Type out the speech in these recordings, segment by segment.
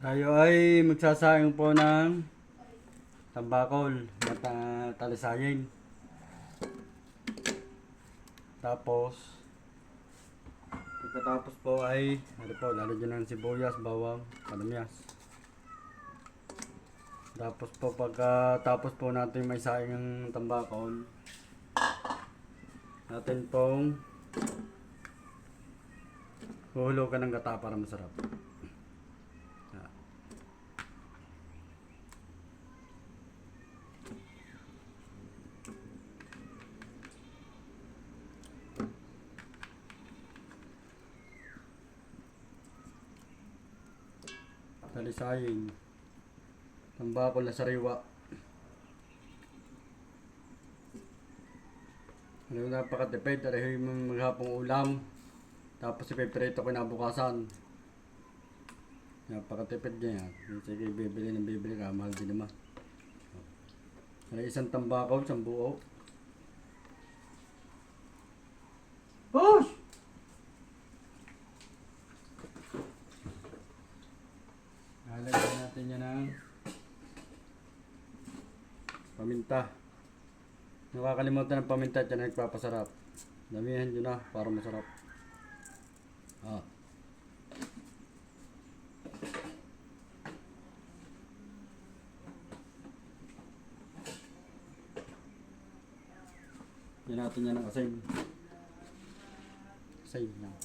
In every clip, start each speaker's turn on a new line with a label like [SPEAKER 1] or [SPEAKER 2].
[SPEAKER 1] Tayo ay magsasayang po ng tambakol na talisayin. Tapos, pagkatapos po ay, lalagyan ng sibuyas, bawang, palamyas. Tapos po, pagkatapos po natin may sayang ng tambakol, natin pong huhulugan ng gata para masarap. Talisayin, tambakol na sariwa. Ano, napakatipid, dahil maghapong ulam. Tapos ipiprito ko kinabukasan. Napakatipid niya yan. Sige, bibili ka, mahal din naman. Ano, isang tambakaw, isang buo. Push! Lalagyan natin yan ng paminta. Nakakalimutan ng paminta, dyan na nagpapasarap. Damihan nyo na para masarap. Yan natin yan ng asin. Asin yan.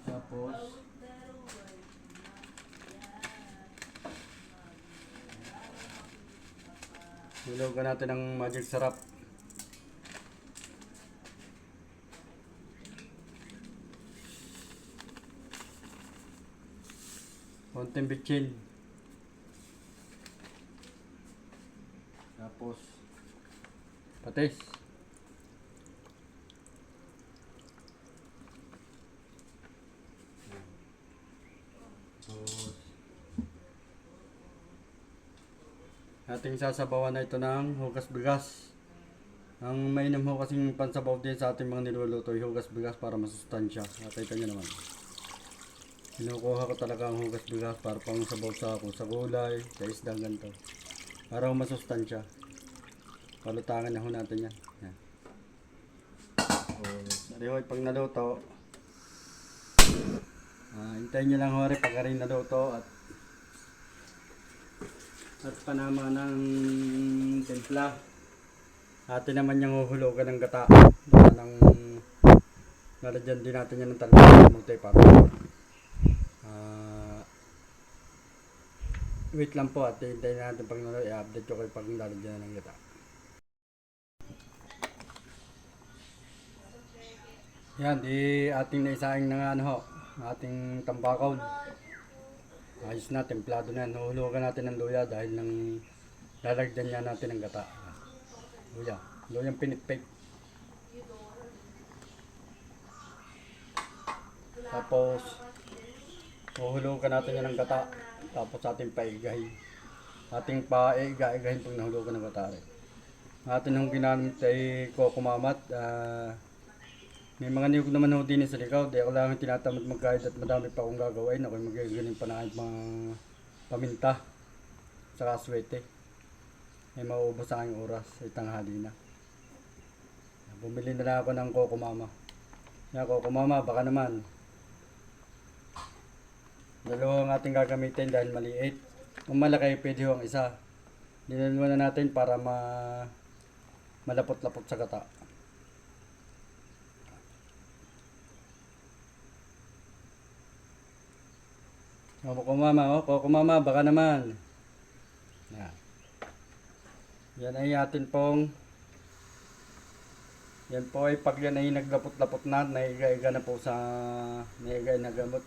[SPEAKER 1] Tapos hilugan natin ng magic sarap. Konting bitchin. Tapos patis. Ating sasabawan na ito ng hugas bigas. Ang mainam ho kasing pansabaw din sa ating mga niluluto ay hugas bigas para masustansya. Nakita nyo naman. Kinukuha ko talaga ang hugas bigas para pang sabaw sa gulay, sa isda, ganito. Para masustansya. Palutangan na ho natin yan. Yan. Sari ho, pag naluto, hintayin nyo lang ho rin pag rin naluto at panama ng timpla. Atin naman yung huhulugan ng gata. Lalagyan din natin yan ng talbos. Magtay para. Wait lang po at hintayin natin pag i-update ko kayo pag lalagyan ng gata. Yan, di ating naisaing na ating tambakaw. Ayos na, templado na. Nuhulugan natin ng luya dahil nang lalagyan niya natin ng gata. Luya. Luyang pinipig. Tapos, huhulugan natin yan ng gata. Tapos ating paigahin. Ating paigahin pag nahulugan ng gata rin. Atin nung ginamit ay kokumamat. May mga niyog naman ho din sa likod. Di ako lang tinatamad magkahit at madami pa akong gagawin. Ako'y magagaling pa na mga paminta. Saka aswete. May mauubos sa aking oras. Ay tanghali na. Bumili na lang ako ng Coco Mama. Yan, Coco Mama, baka naman. Dalawa ang ating gagamitin dahil maliit. Kung malaki, pwede ho ang isa. Dinaluan na natin para malapot-lapot sa gata. Coco Mama, baka naman. Yan ay atin pong, yan po ay pag yan ay naglapot-lapot na, naiga-iga na po sa, naiga na gamot,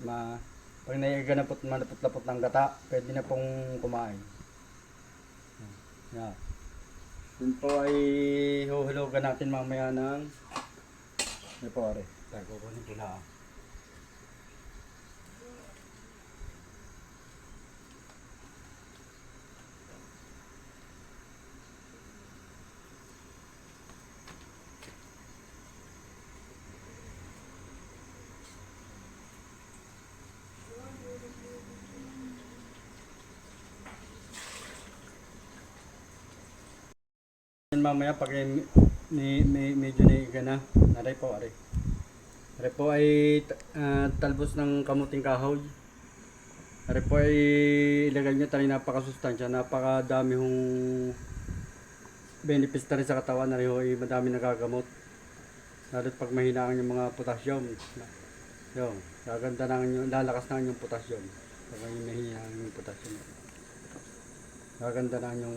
[SPEAKER 1] pag naiga na po malapot-lapot ng gata, pwede na pong kumain. Yan. Yan po ay huhulugan natin mamaya ng, yan po rin, tayo kukunin ko lang. mamaya pag medyo naiga na. Aray po, aray. Aray po ay talbos ng kamuting kahoy. Aray po ay ilagay nyo tayo napakasustansya, napakadami hong benefits na rin sa katawan. Aray ho ay madami nagagamot. Lalo't pag mahina ang yung mga potassium. Yung, gaganda na yung, lalakas na yung potassium. Pag may mahina ang yung potassium. Gaganda na yung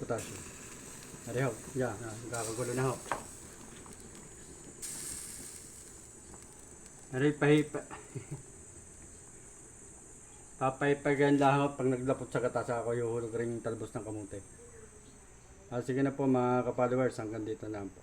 [SPEAKER 1] potassium. Aray ho, yan, kakagulo na ho. Aray, papaypagan lang ho pag naglapot sa gata, saka ko yuhulog rin yung talbos ng kamote. Sige na po mga ka-followers, hanggang dito na po.